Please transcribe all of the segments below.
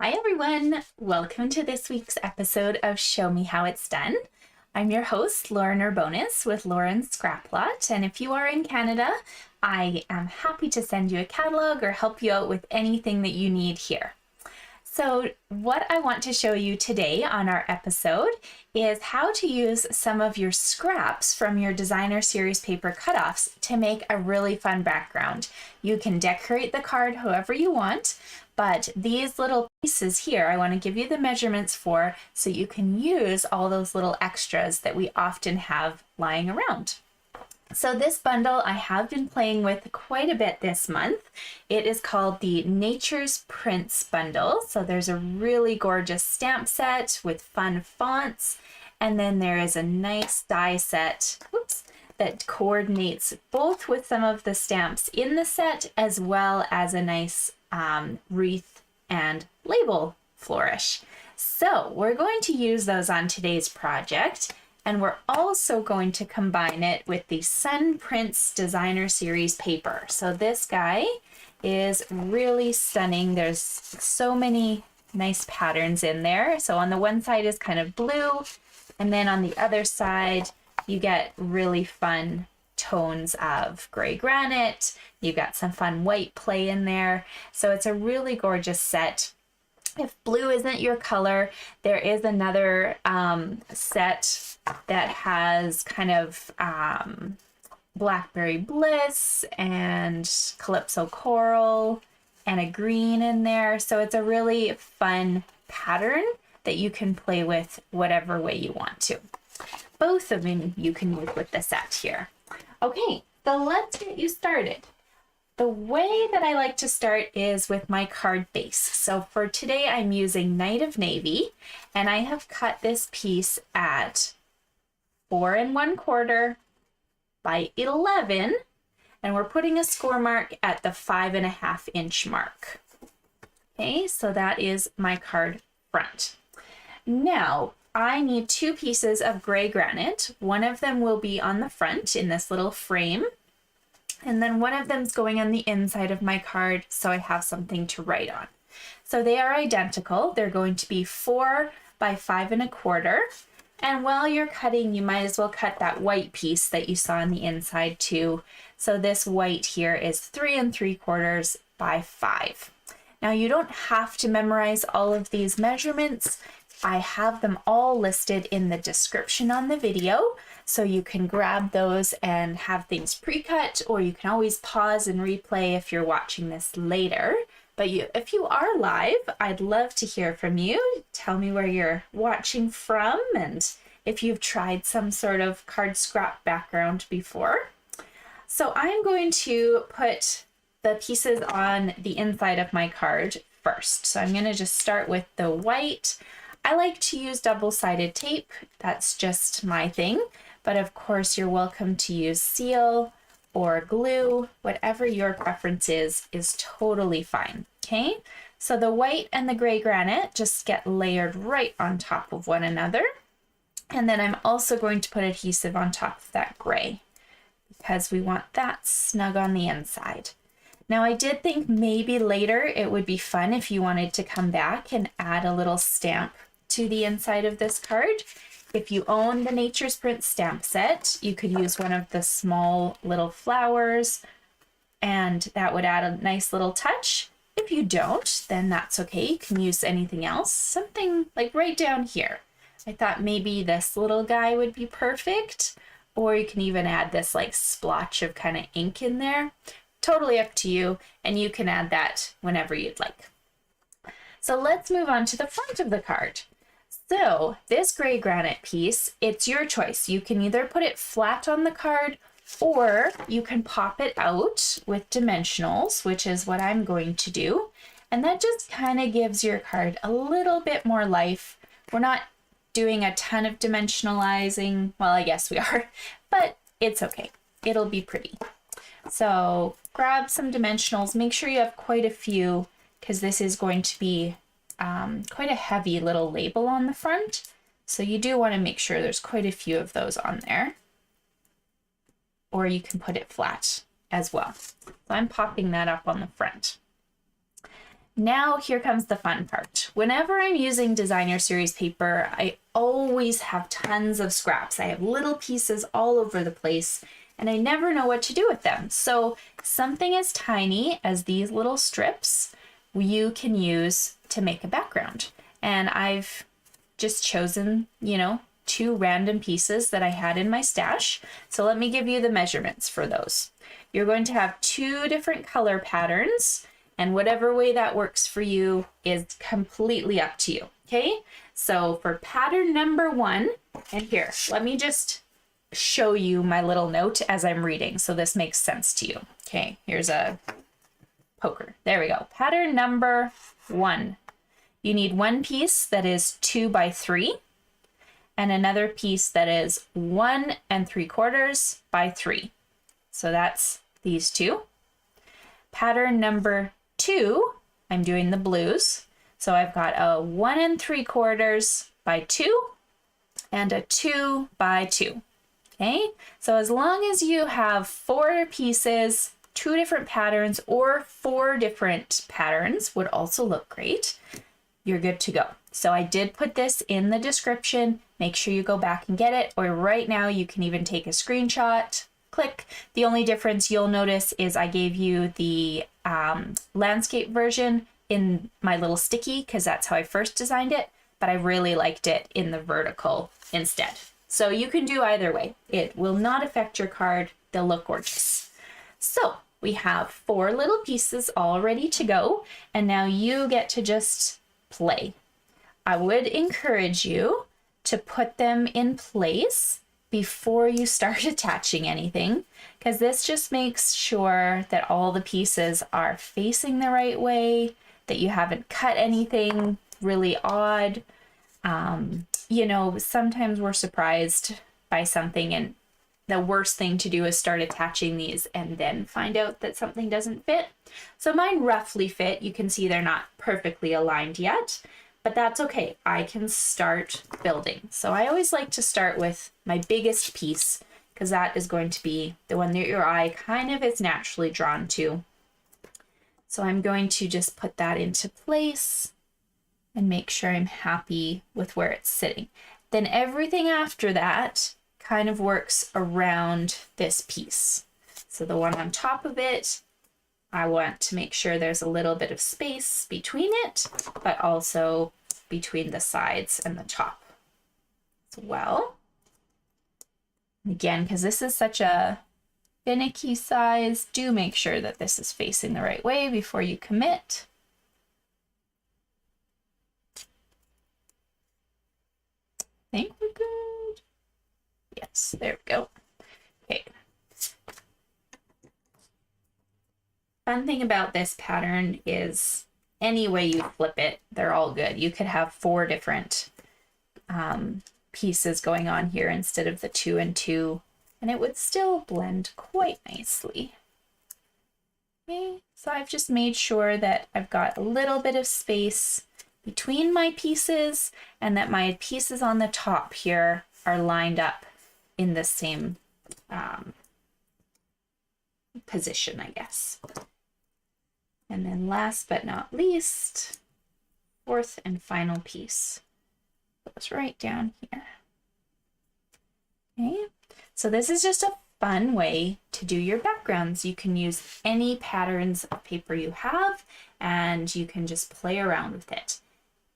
Hi everyone! Welcome to this week's episode of Show Me How It's Done. I'm your host, Lauren Urbonis with Lauren's Scraplot, and if you are in Canada, I am happy to send you a catalog or help you out with anything that you need here. So what I want to show you today on our episode is how to use some of your scraps from your designer series paper cutoffs to make a really fun background. You can decorate the card however you want, but these little pieces here, I want to give you the measurements for so you can use all those little extras that we often have lying around. So this bundle I have been playing with quite a bit this month. It is called the Nature's Prints bundle. So there's a really gorgeous stamp set with fun fonts. And then there is a nice die set, that coordinates both with some of the stamps in the set as well as a nice wreath and label flourish. So we're going to use those on today's project. And we're also going to combine it with the Sun Prints Designer Series paper. So this guy is really stunning. There's so many nice patterns in there. So on the one side is kind of blue, and then on the other side, you get really fun tones of gray granite. You've got some fun white play in there. So it's a really gorgeous set. If blue isn't your color, there is another set that has kind of Blackberry Bliss and Calypso Coral and a green in there. So it's a really fun pattern that you can play with whatever way you want to. Both of them you can use with the set here. Okay, so let's get you started. The way that I like to start is with my card base. So for today, I'm using Night of Navy, and I have cut this piece at 4 1/4 by 11, and we're putting a score mark at the 5.5 inch mark. Okay, so that is my card front. Now, I need 2 pieces of gray granite. One of them will be on the front in this little frame, and then one of them's going on the inside of my card so I have something to write on. So they are identical. They're going to be 4 by 5 1/4. And while you're cutting, you might as well cut that white piece that you saw on the inside too. So this white here is 3 3/4 by 5. Now you don't have to memorize all of these measurements. I have them all listed in the description on the video, so you can grab those and have things pre-cut, or you can always pause and replay if you're watching this later. But if you are live, I'd love to hear from you. Tell me where you're watching from and if you've tried some sort of card scrap background before. So I'm going to put the pieces on the inside of my card first. So I'm going to just start with the white. I like to use double-sided tape. That's just my thing. But of course, you're welcome to use seal or glue. Whatever your preference is totally fine. Okay, so the white and the gray granite just get layered right on top of one another. And then I'm also going to put adhesive on top of that gray because we want that snug on the inside. Now I did think maybe later it would be fun if you wanted to come back and add a little stamp to the inside of this card. If you own the Nature's Print stamp set, you could use one of the small little flowers and that would add a nice little touch. If you don't, then that's okay. You can use anything else, something like right down here. I thought maybe this little guy would be perfect, or you can even add this like splotch of kind of ink in there. Totally up to you, and you can add that whenever you'd like. So let's move on to the front of the card. So this gray granite piece, it's your choice. You can either put it flat on the card or you can pop it out with dimensionals, which is what I'm going to do. And that just kind of gives your card a little bit more life. We're not doing a ton of dimensionalizing. Well, I guess we are, but it's okay. It'll be pretty. So grab some dimensionals. Make sure you have quite a few because this is going to be quite a heavy little label on the front. So you do want to make sure there's quite a few of those on there. Or you can put it flat as well. So I'm popping that up on the front. Now here comes the fun part. whenever I'm using designer series paper, I always have tons of scraps. I have little pieces all over the place and I never know what to do with them. So something as tiny as these little strips you can use to make a background. And I've just chosen, you know, 2 random pieces that I had in my stash. So let me give you the measurements for those. You're going to have 2 different color patterns, and whatever way that works for you is completely up to you. Okay, so for pattern number 1, and here, let me just show you my little note as I'm reading so this makes sense to you. Okay, here's a poker. There we go. Pattern number 1. You need one piece that is 2 by 3 and another piece that is 1 3/4 by 3. So that's these 2. Pattern number 2, I'm doing the blues. So I've got a 1 3/4 by 2 and a 2 by 2. Okay, so as long as you have 4 pieces, 2 different patterns, or 4 different patterns would also look great, you're good to go. So I did put this in the description. Make sure you go back and get it, or right now you can even take a screenshot, click. The only difference you'll notice is I gave you the landscape version in my little sticky because that's how I first designed it, but I really liked it in the vertical instead. So you can do either way. It will not affect your card. They'll look gorgeous. So we have 4 little pieces all ready to go, and now you get to just play. I would encourage you to put them in place before you start attaching anything, because this just makes sure that all the pieces are facing the right way, that you haven't cut anything really odd. You know, sometimes we're surprised by something, and the worst thing to do is start attaching these and then find out that something doesn't fit. So mine roughly fit. You can see they're not perfectly aligned yet, but that's okay. I can start building. So I always like to start with my biggest piece because that is going to be the one that your eye kind of is naturally drawn to. So I'm going to just put that into place and make sure I'm happy with where it's sitting. Then everything after that kind of works around this piece. So the one on top of it, I want to make sure there's a little bit of space between it, but also between the sides and the top as well. Again, because this is such a finicky size, do make sure that this is facing the right way before you commit. I think we're good. Yes, there we go. Okay. Fun thing about this pattern is any way you flip it, they're all good. You could have 4 different pieces going on here instead of the 2 and 2, and it would still blend quite nicely. Okay, so I've just made sure that I've got a little bit of space between my pieces and that my pieces on the top here are lined up in the same position, I guess. And then last but not least, 4th and final piece goes right down here. Okay, so this is just a fun way to do your backgrounds. You can use any patterns of paper you have and you can just play around with it.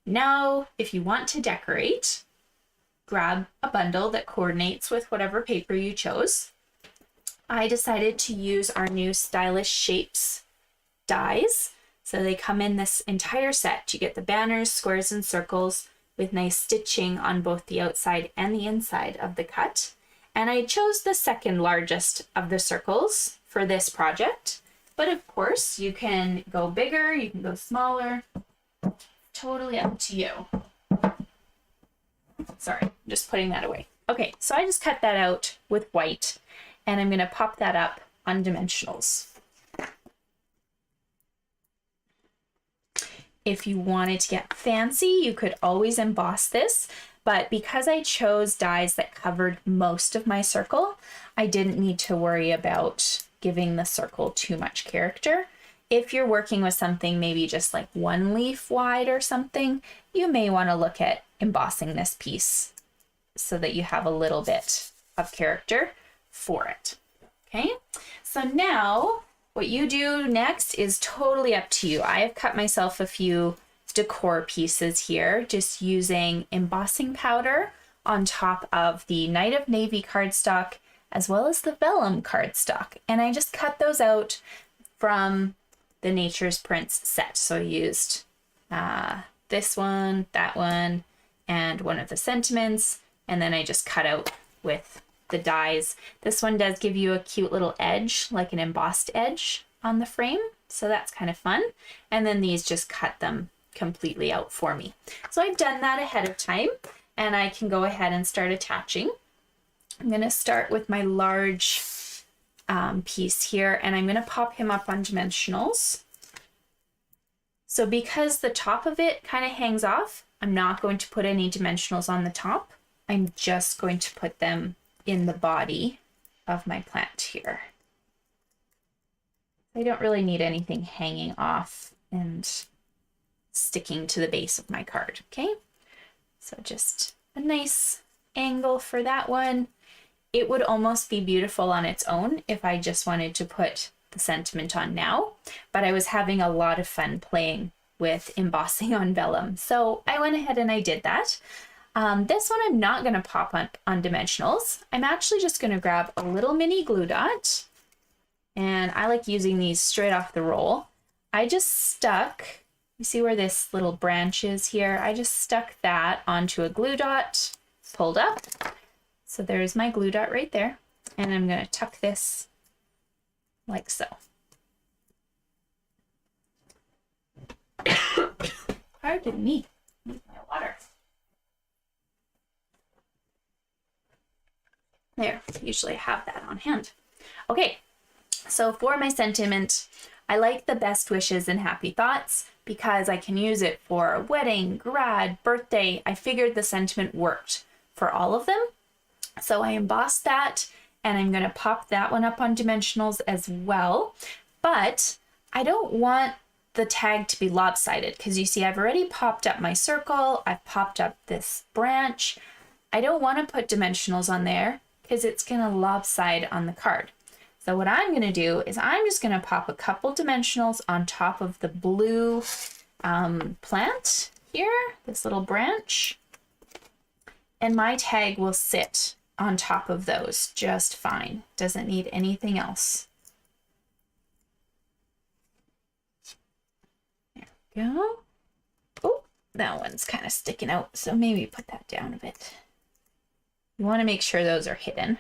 Now, if you want to decorate, grab a bundle that coordinates with whatever paper you chose. I decided to use our new Stylish Shapes dies. So they come in this entire set. You get the banners, squares, and circles with nice stitching on both the outside and the inside of the cut. And I chose the second largest of the circles for this project. But of course, you can go bigger, you can go smaller. Totally up to you. Sorry, I'm just putting that away. Okay, so I just cut that out with white, and I'm going to pop that up on dimensionals. If you wanted to get fancy, you could always emboss this, but because I chose dies that covered most of my circle, I didn't need to worry about giving the circle too much character. if you're working with something maybe just like 1 leaf wide or something, you may want to look at embossing this piece so that you have a little bit of character for it. Okay, so now what you do next is totally up to you. I have cut myself a few decor pieces here, just using embossing powder on top of the Night of Navy cardstock as well as the Vellum cardstock. And I just cut those out from the Nature's Prints set. So I used this one, that one, and one of the sentiments, and then I just cut out with the dies. This one does give you a cute little edge, like an embossed edge on the frame, so that's kind of fun. And then these just cut them completely out for me. So I've done that ahead of time, and I can go ahead and start attaching. I'm going to start with my large piece here, and I'm going to pop him up on dimensionals. So because the top of it kind of hangs off, I'm not going to put any dimensionals on the top. I'm just going to put them in the body of my plant here. I don't really need anything hanging off and sticking to the base of my card, okay? So just a nice angle for that one. It would almost be beautiful on its own if I just wanted to put the sentiment on now, but I was having a lot of fun playing with embossing on vellum, so I went ahead and I did that. This one I'm not going to pop on dimensionals. I'm actually just going to grab a little mini glue dot, and I like using these straight off the roll. I just stuck, you see where this little branch is here? I just stuck that onto a glue dot, pulled up. So there's my glue dot right there, and I'm going to tuck this like so. Pardon me, need my water. There, usually I have that on hand. Okay, so for my sentiment, I like the best wishes and happy thoughts because I can use it for a wedding, grad, birthday. I figured the sentiment worked for all of them. So I embossed that, and I'm going to pop that one up on dimensionals as well. But I don't want the tag to be lopsided because you see I've already popped up my circle. I've popped up this branch. I don't want to put dimensionals on there because it's going to lopside on the card. So what I'm going to do is I'm just going to pop a couple dimensionals on top of the blue plant here, this little branch, and my tag will sit on top of those just fine. Doesn't need anything else. There we go. Oh, that one's kind of sticking out, so maybe put that down a bit. You want to make sure those are hidden.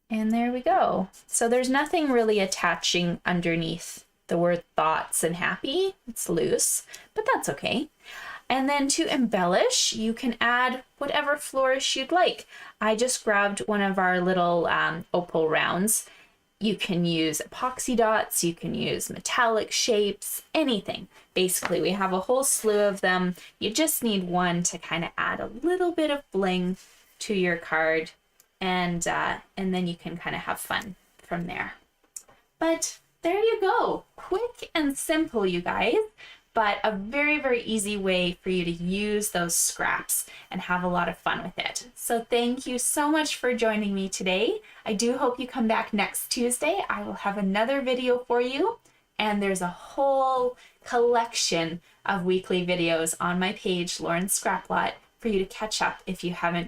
And there we go. So there's nothing really attaching underneath the word thoughts and happy. It's loose, but that's okay. And then to embellish, you can add whatever flourish you'd like. I just grabbed one of our little Opal Rounds. You can use epoxy dots, you can use metallic shapes, anything. Basically, we have a whole slew of them. You just need one to kind of add a little bit of bling to your card, and then you can kind of have fun from there. But there you go. Quick and simple, you guys. But a very, very easy way for you to use those scraps and have a lot of fun with it. So thank you so much for joining me today. I do hope you come back next Tuesday. I will have another video for you, and there's a whole collection of weekly videos on my page, Lauren's Scrap Lot, for you to catch up if you haven't